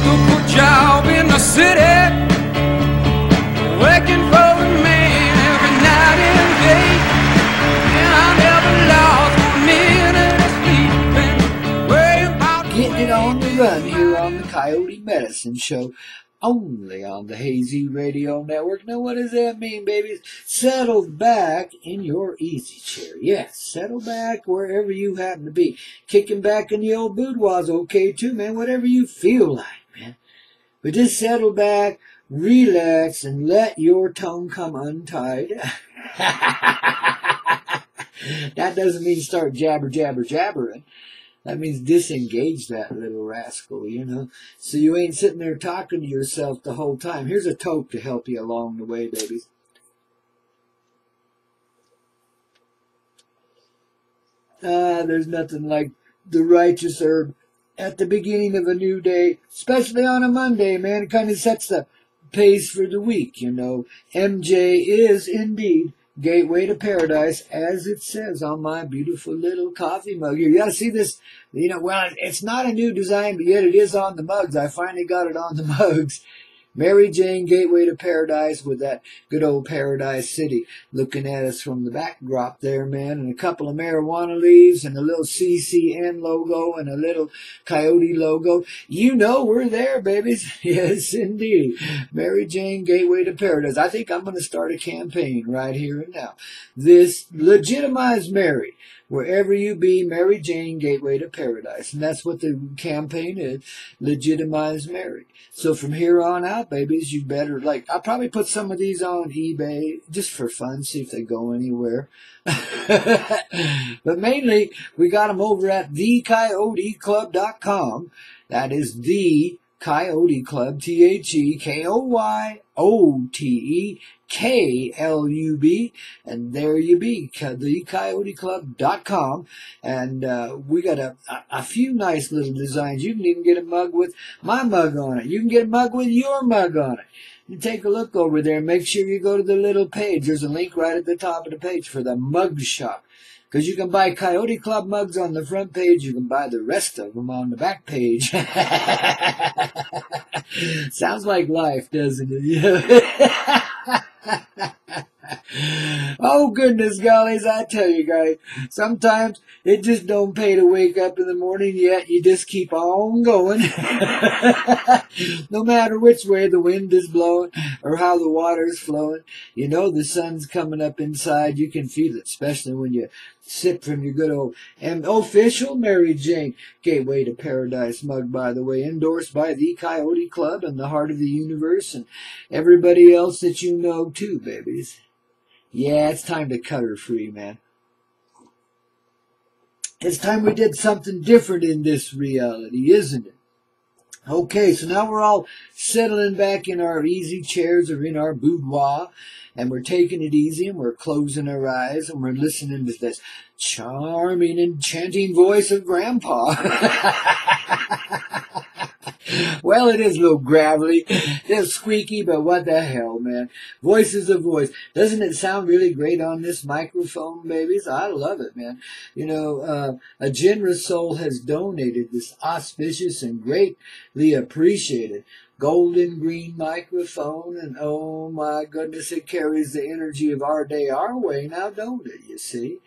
good job in the city, working for the man every night and day. And I never lost a minute of sleep. And worry about Getting it on the run here on the Coyote Medicine Show, only on the Hazy Radio Network. Now, what does that mean, babies? Settle back in your easy chair. Yes, settle back wherever you happen to be. Kicking back in the old boudoir's okay too, man. Whatever you feel like, man. But just settle back, relax, and let your tongue come untied. That doesn't mean start jabbering. That means disengage that little rascal, you know. So you ain't sitting there talking to yourself the whole time. Here's a toke to help you along the way, babies. There's nothing like the righteous herb at the beginning of a new day, especially on a Monday, man. It kind of sets the pace for the week, you know. MJ is indeed Gateway to Paradise, as it says on my beautiful little coffee mug here. You gotta see this, you know, well, it's not a new design, but yet it is on the mugs. I finally got it on the mugs. MaryJane, Gateway to Paradise, with that good old Paradise City looking at us from the backdrop there, man, and a couple of marijuana leaves and a little CCN logo and a little Coyote logo. You know we're there, babies. Yes, indeed. MaryJane, Gateway to Paradise. I think I'm going to start a campaign right here and now. This Legitimize Mary. Wherever you be, MaryJane, Gateway to Paradise. And that's what the campaign is, Legitimize Mary. So from here on out, babies, you better, like, I'll probably put some of these on eBay just for fun, see if they go anywhere. But mainly, we got them over at thecoyoteclub.com. That is the Coyote Club, TheKoyoteKlub, and there you be, thecoyoteclub.com. And we got a few nice little designs. You can even get a mug with my mug on it. You can get a mug with your mug on it. You take a look over there. Make sure you go to the little page. There's a link right at the top of the page for the mug shop. Because you can buy Coyote Club mugs on the front page. You can buy the rest of them on the back page. Sounds like life, doesn't it? Oh, goodness gollies, I tell you guys, sometimes it just don't pay to wake up in the morning, yet you just keep on going. No matter which way the wind is blowing or how the water's flowing, you know the sun's coming up inside. You can feel it, especially when you sip from your good old and official MaryJane Gateway to Paradise mug, by the way, endorsed by the Coyote Club and the Heart of the Universe and everybody else that you know too, babies. Yeah, it's time to cut her free, man. It's time we did something different in this reality, isn't it? Okay, so now we're all settling back in our easy chairs or in our boudoir, and we're taking it easy, and we're closing our eyes, and we're listening to this charming, enchanting voice of Grandpaw. Well, it is a little gravelly, it's squeaky, but what the hell, man. Voice is a voice. Doesn't it sound really great on this microphone, babies? I love it, man. You know, a generous soul has donated this auspicious and greatly appreciated golden green microphone, and oh my goodness, it carries the energy of our day our way now, don't it, you see?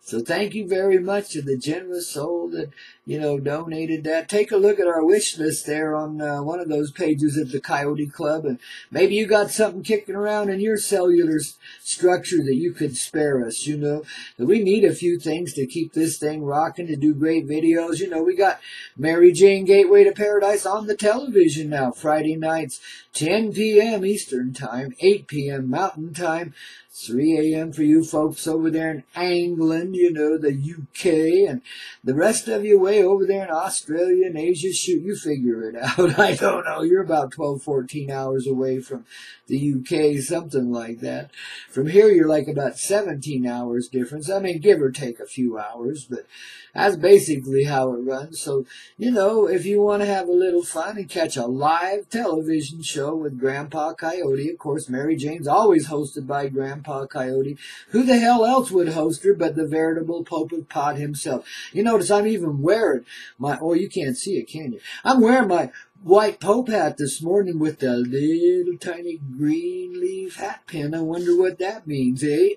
So thank you very much to the generous soul that, you know, donated that. Take a look at our wish list there on one of those pages at the Coyote Club, and maybe you got something kicking around in your cellular structure that you could spare us, you know. We need a few things to keep this thing rocking, to do great videos. You know, we got MaryJane Gateway to Paradise on the television now, Friday nights, 10 p.m. Eastern Time, 8 p.m. Mountain Time, 3 a.m. for you folks over there in England, you know, the UK, and the rest of you way over there in Australia and Asia. Shoot, you figure it out. I don't know. You're about 12, 14 hours away from the UK, something like that. From here, you're like about 17 hours difference. I mean, give or take a few hours, but that's basically how it runs. So, you know, if you want to have a little fun and catch a live television show with Grandpa Coyote, of course, MaryJane's always hosted by Grandpa Coyote. Who the hell else would host her but the veritable Pope of Pot himself? You notice I'm even wearing my, oh, you can't see it, can you? I'm wearing my white Pope hat this morning with the little tiny green leaf hat pin. I wonder what that means, eh?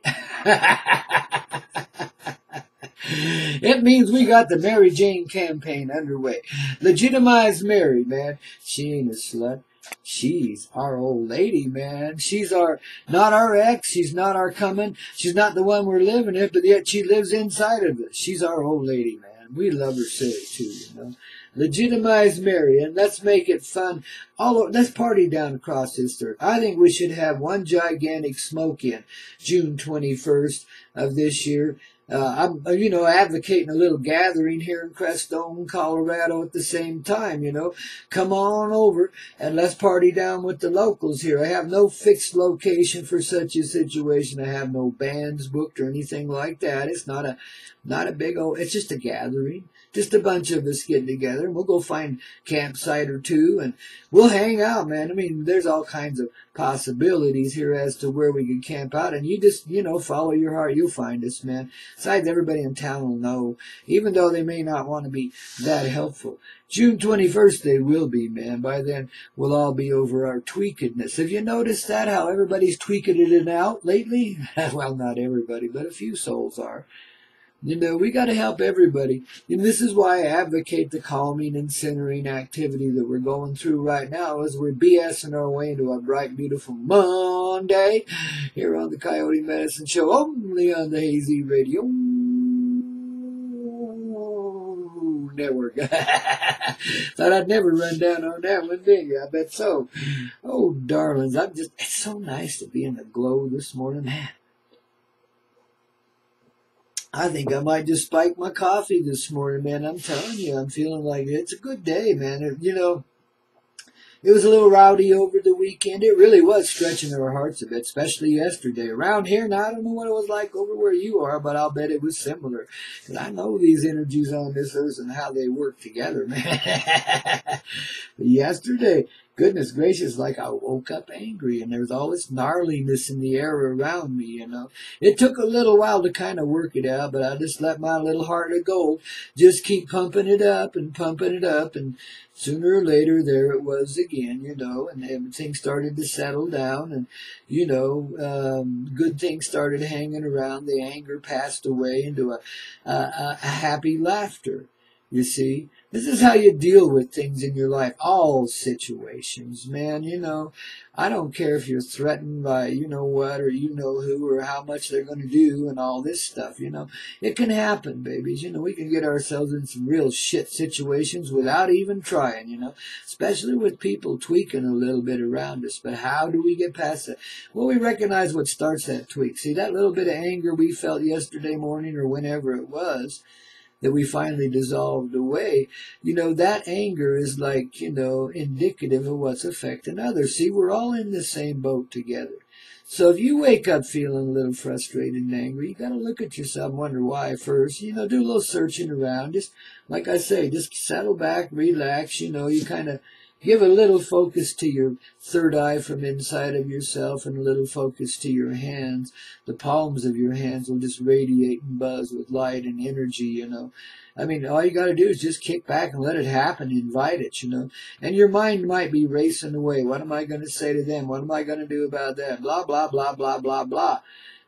It means we got the Mary Jane campaign underway. Legitimize Mary, man. She ain't a slut. She's our old lady, man. She's not our ex. She's not our coming. She's not the one we're living in, but yet she lives inside of us. She's our old lady, man. We love her silly too, you know. Legitimize Mary, and let's make it fun. Let's party down across this earth. I think we should have one gigantic smoke-in June 21st of this year. I'm, advocating a little gathering here in Crestone, Colorado at the same time, you know. Come on over and let's party down with the locals here. I have no fixed location for such a situation. I have no bands booked or anything like that. It's not a big old, it's just a gathering. Just a bunch of us getting together, and we'll go find a campsite or two, and we'll hang out, man. I mean, there's all kinds of possibilities here as to where we can camp out, and you just, follow your heart. You'll find us, man. Besides, everybody in town will know, even though they may not want to be that helpful. June 21st, they will be, man. By then, we'll all be over our tweakedness. Have you noticed that, how everybody's tweaking it out lately? Well, not everybody, but a few souls are. We got to help everybody. And this is why I advocate the calming and centering activity that we're going through right now as we're BSing our way into a bright, beautiful Monday here on the Coyote Medicine Show, only on the Hazy Radio Network. Thought I'd never run down on that one, did you? I bet so. Oh, darlings, it's so nice to be in the glow this morning, man. I think I might just spike my coffee this morning, man. I'm telling you, I'm feeling like it's a good day, man. It was a little rowdy over the weekend. It really was stretching our hearts a bit, especially yesterday. Around here, now I don't know what it was like over where you are, but I'll bet it was similar. Because I know these energies on this earth and how they work together, man. But yesterday, goodness gracious, like I woke up angry, and there was all this gnarliness in the air around me, It took a little while to kind of work it out, but I just let my little heart of gold just keep pumping it up, and sooner or later there it was again, and everything started to settle down, and, good things started hanging around. The anger passed away into a happy laughter, you see. This is how you deal with things in your life, all situations, man. I don't care if you're threatened by what or who or how much they're going to do and all this stuff, It can happen, babies. We can get ourselves in some real shit situations without even trying, especially with people tweaking a little bit around us. But how do we get past that? Well, we recognize what starts that tweak. See, that little bit of anger we felt yesterday morning or whenever it was, that we finally dissolved away, that anger is like, indicative of what's affecting others. See, we're all in the same boat together. So if you wake up feeling a little frustrated and angry, you got to look at yourself and wonder why first. Do a little searching around. Just, like I say, just settle back, relax, you kind of give a little focus to your third eye from inside of yourself and a little focus to your hands. The palms of your hands will just radiate and buzz with light and energy, I mean, all you got to do is just kick back and let it happen, invite it, And your mind might be racing away. What am I going to say to them? What am I going to do about that? Blah, blah, blah, blah, blah, blah.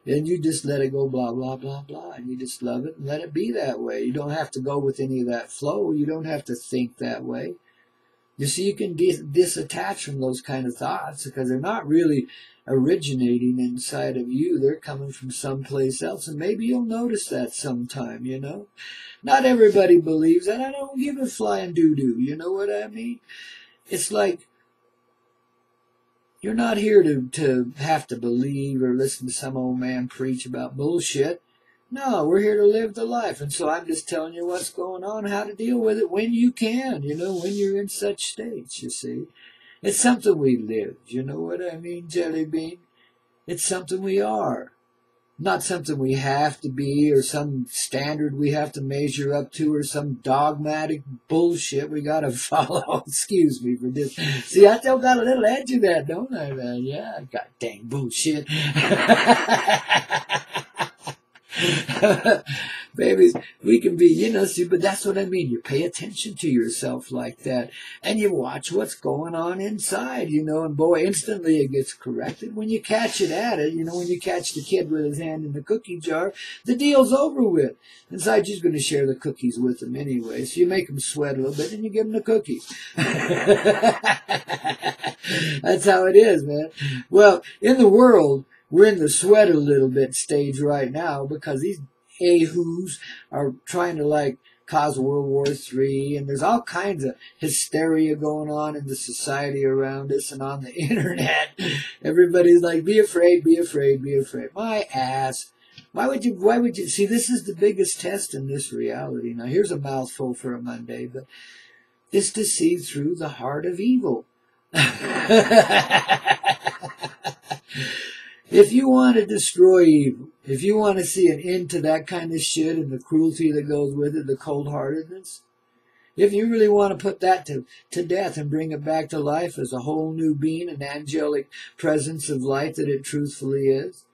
Then you just let it go, blah, blah, blah, blah. And you just love it and let it be that way. You don't have to go with any of that flow. You don't have to think that way. You see, you can disattach from those kind of thoughts because they're not really originating inside of you. They're coming from someplace else, and maybe you'll notice that sometime, Not everybody believes that. I don't give a flying doo-doo, you know what I mean? It's like you're not here to have to believe or listen to some old man preach about bullshit. No, we're here to live the life. And so I'm just telling you what's going on, how to deal with it when you can, when you're in such states, you see. It's something we live, you know what I mean, Jelly Bean? It's something we are. Not something we have to be or some standard we have to measure up to or some dogmatic bullshit we got to follow. Excuse me for this. See, I still got a little edge of that, don't I, man? Yeah, god dang bullshit. Babies, we can be, see, but that's what I mean. You pay attention to yourself like that, and you watch what's going on inside, and boy, instantly it gets corrected. When you catch it at it, when you catch the kid with his hand in the cookie jar, the deal's over with. Inside, you're going to share the cookies with them anyway, so you make them sweat a little bit, and you give them the cookies. That's how it is, man. Well, in the world, we're in the sweat a little bit stage right now because these a-hoos are trying to cause World War III, and there's all kinds of hysteria going on in the society around us and on the internet. Everybody's like, be afraid, be afraid, be afraid. My ass. Why would you see, this is the biggest test in this reality. Now here's a mouthful for a Monday, but it's to see through the heart of evil. If you want to destroy evil, if you want to see an end to that kind of shit and the cruelty that goes with it, the cold-heartedness, if you really want to put that to death and bring it back to life as a whole new being, an angelic presence of light that it truthfully is,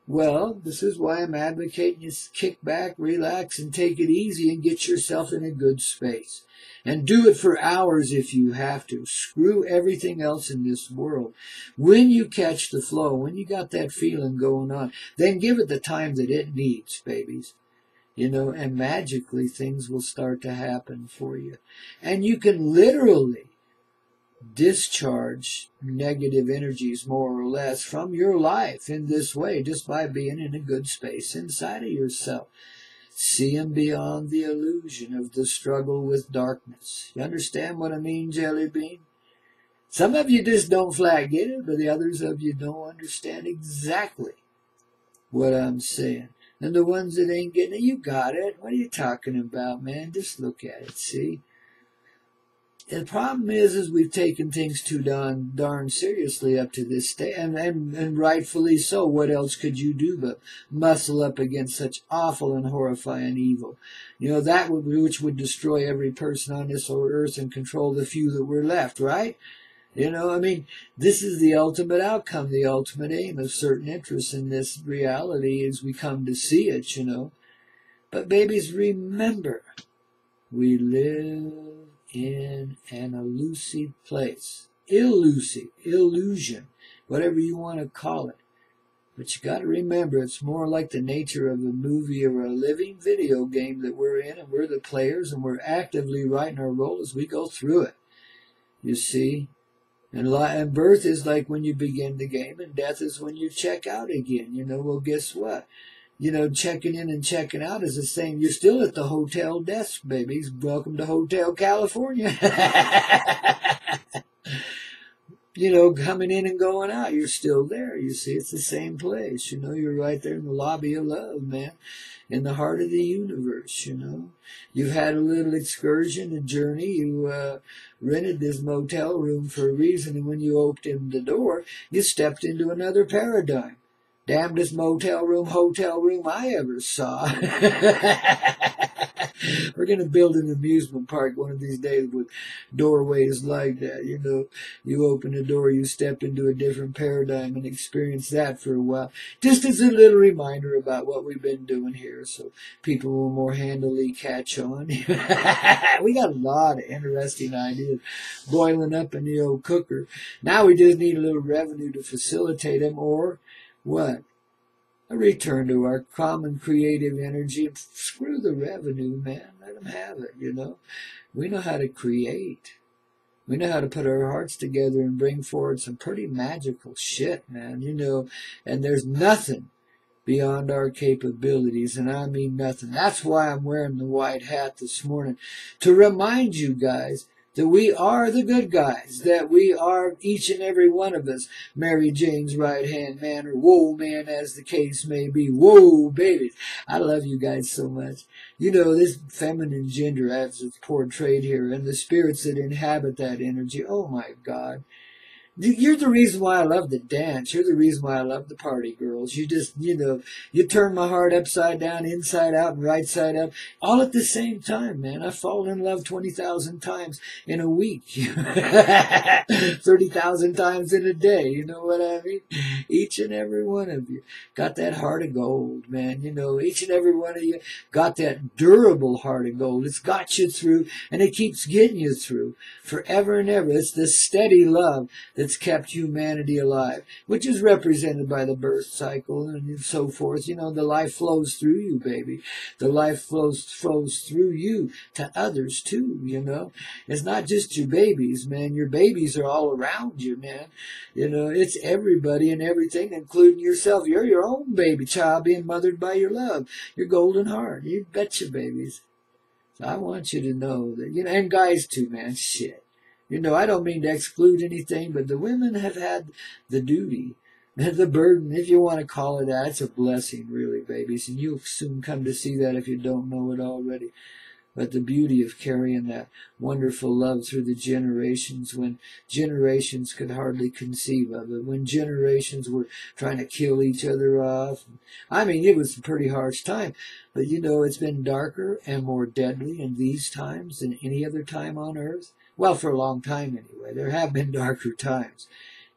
well, this is why I'm advocating you kick back, relax, and take it easy and get yourself in a good space. And do it for hours if you have to. Screw everything else in this world. When you catch the flow, when you got that feeling going on, then give it the time that it needs, babies. And magically things will start to happen for you. And you can literally discharge negative energies, more or less, from your life in this way, just by being in a good space inside of yourself. Seeing beyond the illusion of the struggle with darkness. You understand what I mean, Jelly Bean? Some of you just don't flat get it, but the others of you don't understand exactly what I'm saying. And the ones that ain't getting it, you got it. What are you talking about, man? Just look at it, see? The problem is we've taken things too darn seriously up to this day, and rightfully so. What else could you do but muscle up against such awful and horrifying evil? That which would destroy every person on this earth and control the few that were left, right? This is the ultimate outcome, the ultimate aim of certain interests in this reality as we come to see it, But babies, remember, we live in an elusive place. Illusion, whatever you want to call it. But you got to remember, it's more like the nature of a movie or a living video game that we're in, and we're the players, and we're actively writing our role as we go through it. You see? And birth is like when you begin the game, and death is when you check out again. Well, guess what? Checking in and checking out is the same. You're still at the hotel desk, babies. Welcome to Hotel California. Coming in and going out, you're still there. You see, it's the same place. You're right there in the lobby of love, man, in the heart of the universe. You've had a little excursion, a journey. You rented this motel room for a reason, and when you opened the door, you stepped into another paradigm. Damnedest motel room, hotel room I ever saw. We're going to build an amusement park one of these days with doorways like that. You open a door, you step into a different paradigm and experience that for a while. Just as a little reminder about what we've been doing here so people will more handily catch on. We got a lot of interesting ideas boiling up in the old cooker. Now we just need a little revenue to facilitate them, or what? A return to our common creative energy. Screw the revenue, man. Let them have it, We know how to create. We know how to put our hearts together and bring forward some pretty magical shit, man. And there's nothing beyond our capabilities, and I mean nothing. That's why I'm wearing the white hat this morning, to remind you guys that we are the good guys, that we are, each and every one of us, Mary Jane's right-hand man, or whoa man, as the case may be. Whoa, babies. I love you guys so much. This feminine gender as it's portrayed here, and the spirits that inhabit that energy, oh my God. You're the reason why I love to dance. You're the reason why I love the party girls. You just, you turn my heart upside down, inside out, and right side up, all at the same time, man. I fall in love 20,000 times in a week. 30,000 times in a day. You know what I mean? Each and every one of you got that heart of gold, man. Each and every one of you got that durable heart of gold. It's got you through, and it keeps getting you through forever and ever. It's the steady love that's kept humanity alive, which is represented by the birth cycle and so forth. The life flows through you, baby. The life flows through you to others too. It's not just your babies, man. Your babies are all around you, man. It's everybody and everything, including yourself. You're your own baby child being mothered by your love, your golden heart. You betcha, babies. So I want you to know that, and guys too, man. Shit. I don't mean to exclude anything, but the women have had the duty, the burden, if you want to call it that. It's a blessing, really, babies, and you'll soon come to see that if you don't know it already. But the beauty of carrying that wonderful love through the generations, when generations could hardly conceive of it, when generations were trying to kill each other off. I mean, it was a pretty harsh time. But, it's been darker and more deadly in these times than any other time on earth. Well, for a long time anyway. There have been darker times.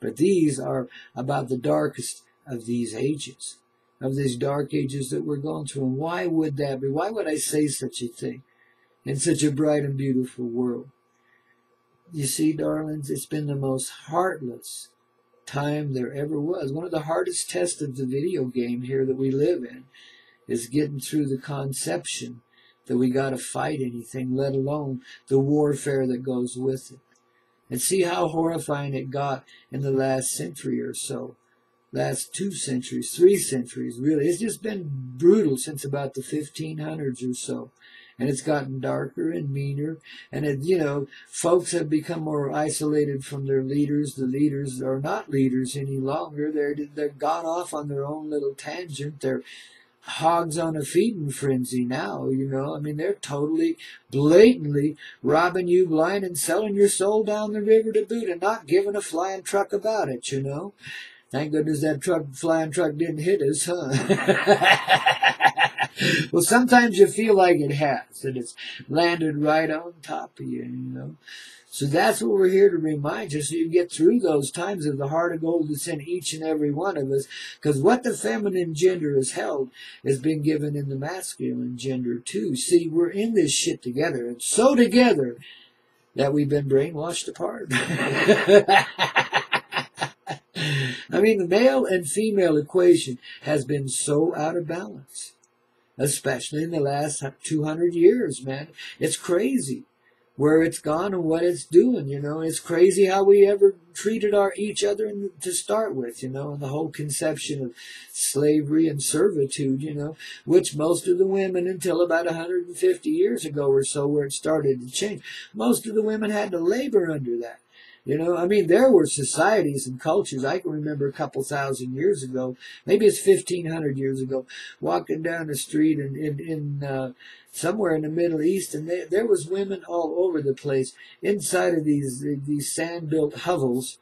But these are about the darkest of these ages, of these dark ages that we're going through. And why would that be? Why would I say such a thing in such a bright and beautiful world? You see, darlings, it's been the most heartless time there ever was. One of the hardest tests of the video game here that we live in is getting through the conception that we got to fight anything, let alone the warfare that goes with it. And see how horrifying it got in the last century or so. Last 2 centuries, 3 centuries, really. It's just been brutal since about the 1500s or so. And it's gotten darker and meaner. And, folks have become more isolated from their leaders. The leaders are not leaders any longer. They're gone off on their own little tangent. They're hogs on a feeding frenzy now, I mean, they're totally, blatantly robbing you blind and selling your soul down the river to boot and not giving a flying truck about it, Thank goodness that flying truck didn't hit us, huh? Well, sometimes you feel like it has, that it's landed right on top of you, So that's what we're here to remind you, so you get through those times of the heart of gold that's in each and every one of us. Because what the feminine gender has held has been given in the masculine gender too. See, we're in this shit together, and so together that we've been brainwashed apart. I mean, the male and female equation has been so out of balance, especially in the last 200 years, man. It's crazy where it's gone and what it's doing, It's crazy how we ever treated each other to start with, and the whole conception of slavery and servitude, which most of the women until about 150 years ago or so, where it started to change, most of the women had to labor under that. I mean, there were societies and cultures. I can remember a couple thousand years ago, maybe it's 1,500 years ago, walking down the street in somewhere in the Middle East, and there was women all over the place inside of these sand-built hovels,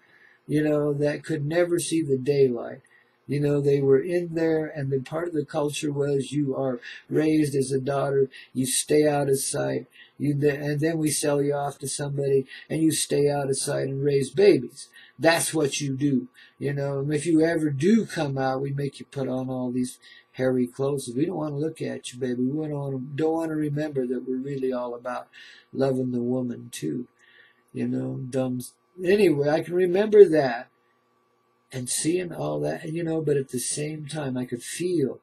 that could never see the daylight. They were in there, and the part of the culture was you are raised as a daughter, you stay out of sight, and then we sell you off to somebody, and you stay out of sight and raise babies. That's what you do, And if you ever do come out, we make you put on all these hairy clothes. We don't want to look at you, baby. We don't want to remember that we're really all about loving the woman too, Anyway, I can remember that. And seeing all that, but at the same time, I could feel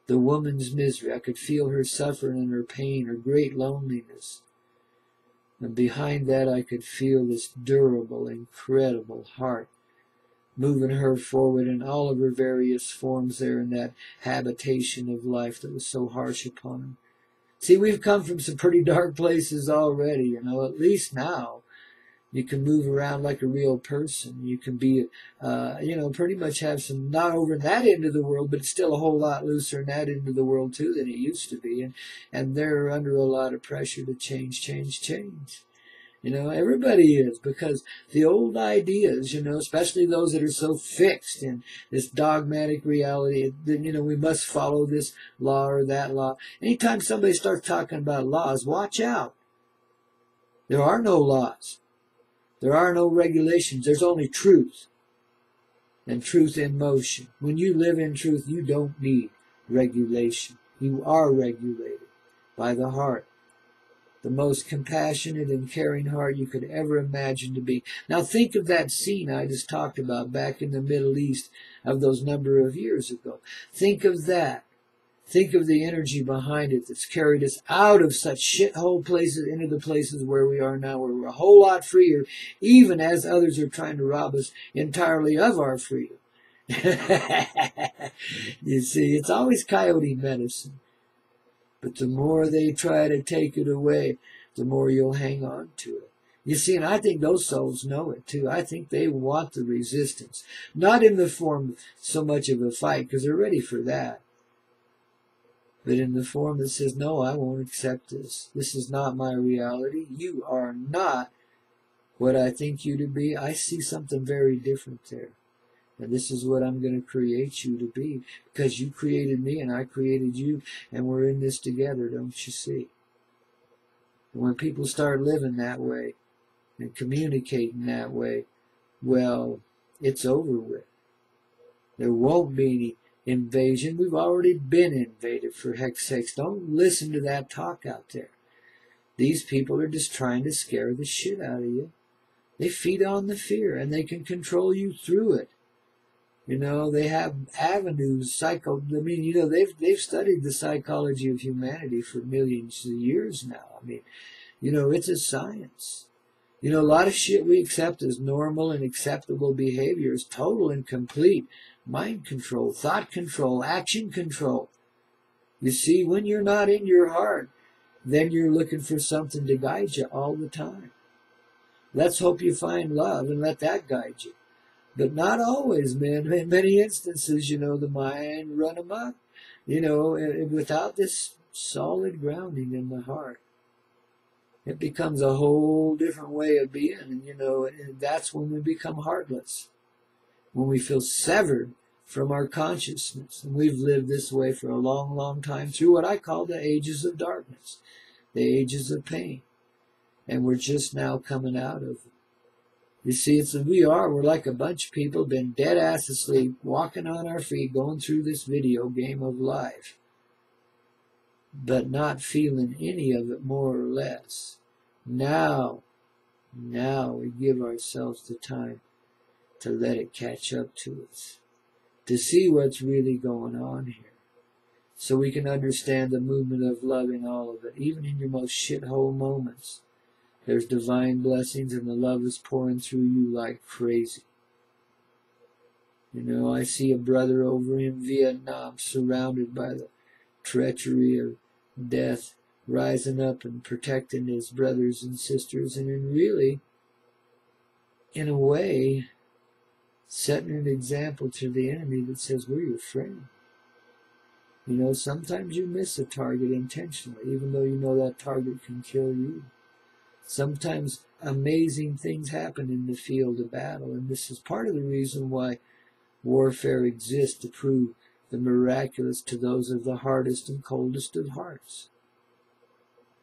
the woman's misery. I could feel her suffering and her pain, her great loneliness. And behind that, I could feel this durable, incredible heart moving her forward in all of her various forms there in that habitation of life that was so harsh upon her. See, we've come from some pretty dark places already, at least now. You can move around like a real person. You can be, pretty much have some, not over in that end of the world, but it's still a whole lot looser in that end of the world too than it used to be. And they're under a lot of pressure to change. You know, everybody is, because the old ideas, you know, especially those that are so fixed in this dogmatic reality, that, you know, we must follow this law or that law. Anytime somebody starts talking about laws, watch out. There are no laws. There are no regulations. There's only truth, and truth in motion. When you live in truth, you don't need regulation. You are regulated by the heart. The most compassionate and caring heart you could ever imagine to be. Now think of that scene I just talked about back in the Middle East of those number of years ago. Think of that. Think of the energy behind it that's carried us out of such shithole places into the places where we are now, where we're a whole lot freer, even as others are trying to rob us entirely of our freedom. You see, it's always coyote medicine. But the more they try to take it away, the more you'll hang on to it. You see, and I think those souls know it too. I think they want the resistance. Not in the form so much of a fight, because they're ready for that. But in the form that says, no, I won't accept this. This is not my reality. You are not what I think you to be. I see something very different there. And this is what I'm going to create you to be, because you created me and I created you, and we're in this together, don't you see? And when people start living that way and communicating that way, well, it's over with. There won't be any invasion. We've already been invaded, for heck's sakes. Don't listen to that talk out there. These people are just trying to scare the shit out of you. They feed on the fear, and they can control you through it. You know, they have avenues, they've studied the psychology of humanity for millions of years now. I mean, you know, it's a science. You know, a lot of shit we accept as normal and acceptable behavior is total and complete mind control, thought control, action control. You see, when you're not in your heart, then you're looking for something to guide you all the time. Let's hope you find love and let that guide you. But not always, man. In many instances, you know, the mind run amok, you know, without this solid grounding in the heart. It becomes a whole different way of being, and, you know, and that's when we become heartless. When we feel severed from our consciousness. And we've lived this way for a long, long time through what I call the ages of darkness, the ages of pain. And we're just now coming out of it. You see, we're like a bunch of people, been dead ass asleep, walking on our feet, going through this video game of life, but not feeling any of it, more or less. Now we give ourselves the time to let it catch up to us, to see what's really going on here, so we can understand the movement of love in all of it, even in your most shithole moments. There's divine blessings, and the love is pouring through you like crazy. You know, I see a brother over in Vietnam surrounded by the treachery of death, rising up and protecting his brothers and sisters, and in a way, setting an example to the enemy that says, we're your friend. You know, sometimes you miss a target intentionally, even though you know that target can kill you. Sometimes amazing things happen in the field of battle, and this is part of the reason why warfare exists, to prove the miraculous to those of the hardest and coldest of hearts.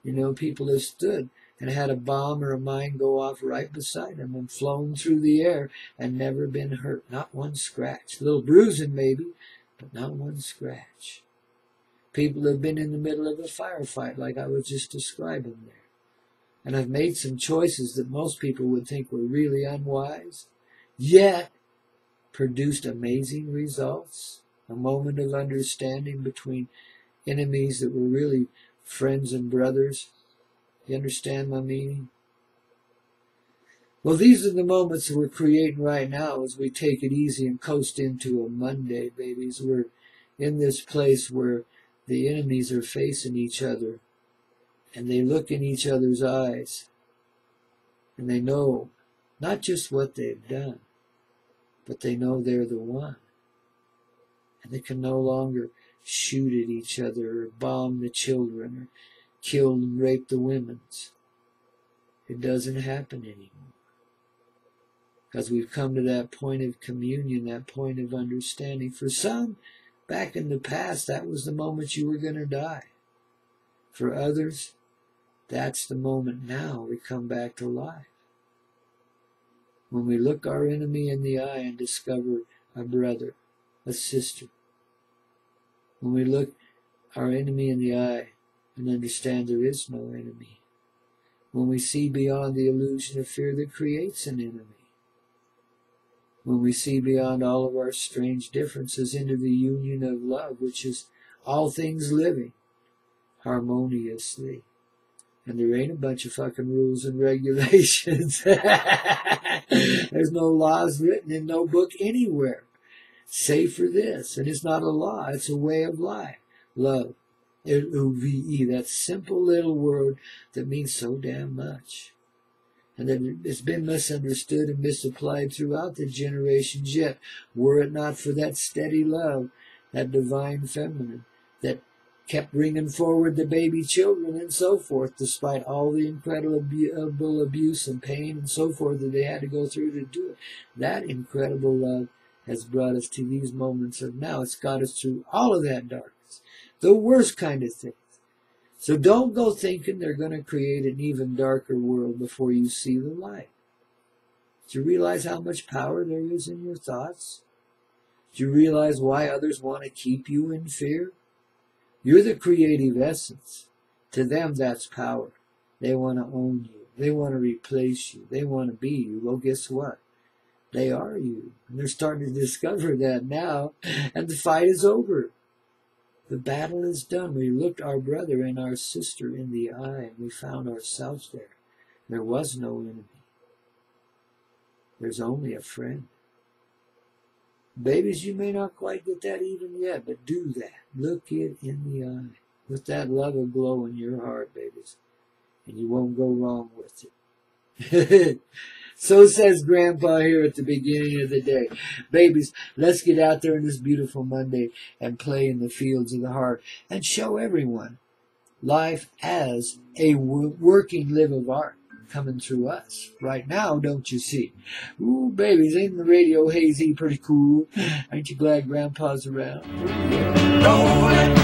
You know, people have stood and had a bomb or a mine go off right beside them and flown through the air and never been hurt, not one scratch. A little bruising maybe, but not one scratch. People have been in the middle of a firefight like I was just describing there, and I've made some choices that most people would think were really unwise, yet produced amazing results, a moment of understanding between enemies that were really friends and brothers. You understand my meaning? Well, these are the moments that we're creating right now as we take it easy and coast into a Monday, babies. We're in this place where the enemies are facing each other, and they look in each other's eyes, and they know not just what they've done, but they know they're the one. And they can no longer shoot at each other or bomb the children or kill and rape the women. it doesn't happen anymore. Because we've come to that point of communion, that point of understanding. For some, back in the past, that was the moment you were going to die. For others, that's the moment now we come back to life. When we look our enemy in the eye and discover a brother, a sister. When we look our enemy in the eye and understand there is no enemy. When we see beyond the illusion of fear that creates an enemy. When we see beyond all of our strange differences into the union of love, which is all things living harmoniously. And there ain't a bunch of fucking rules and regulations. There's no laws written in no book anywhere. Save for this. And it's not a law, it's a way of life. Love. L-O-V-E. That simple little word that means so damn much. And that it's been misunderstood and misapplied throughout the generations yet. Were it not for that steady love, that divine feminine, that kept bringing forward the baby children and so forth, despite all the incredible abuse and pain and so forth that they had to go through to do it. That incredible love has brought us to these moments of now. It's got us through all of that darkness, the worst kind of things. So don't go thinking they're going to create an even darker world before you see the light. Do you realize how much power there is in your thoughts? Do you realize why others want to keep you in fear? You're the creative essence. To them, that's power. They want to own you. They want to replace you. They want to be you. Well, guess what? They are you. And they're starting to discover that now. And the fight is over. The battle is done. We looked our brother and our sister in the eye, and we found ourselves there. There was no enemy. There's only a friend. Babies, you may not quite get that even yet, but do that. Look it in the eye. Let that love aglow in your heart, babies. And you won't go wrong with it. So says Grandpa here at the beginning of the day. Babies, let's get out there on this beautiful Monday and play in the fields of the heart and show everyone life as a working live of art coming through us right now, don't you see? Ooh, babies, ain't the radio hazy pretty cool? Aren't you glad Grandpa's around? Rolling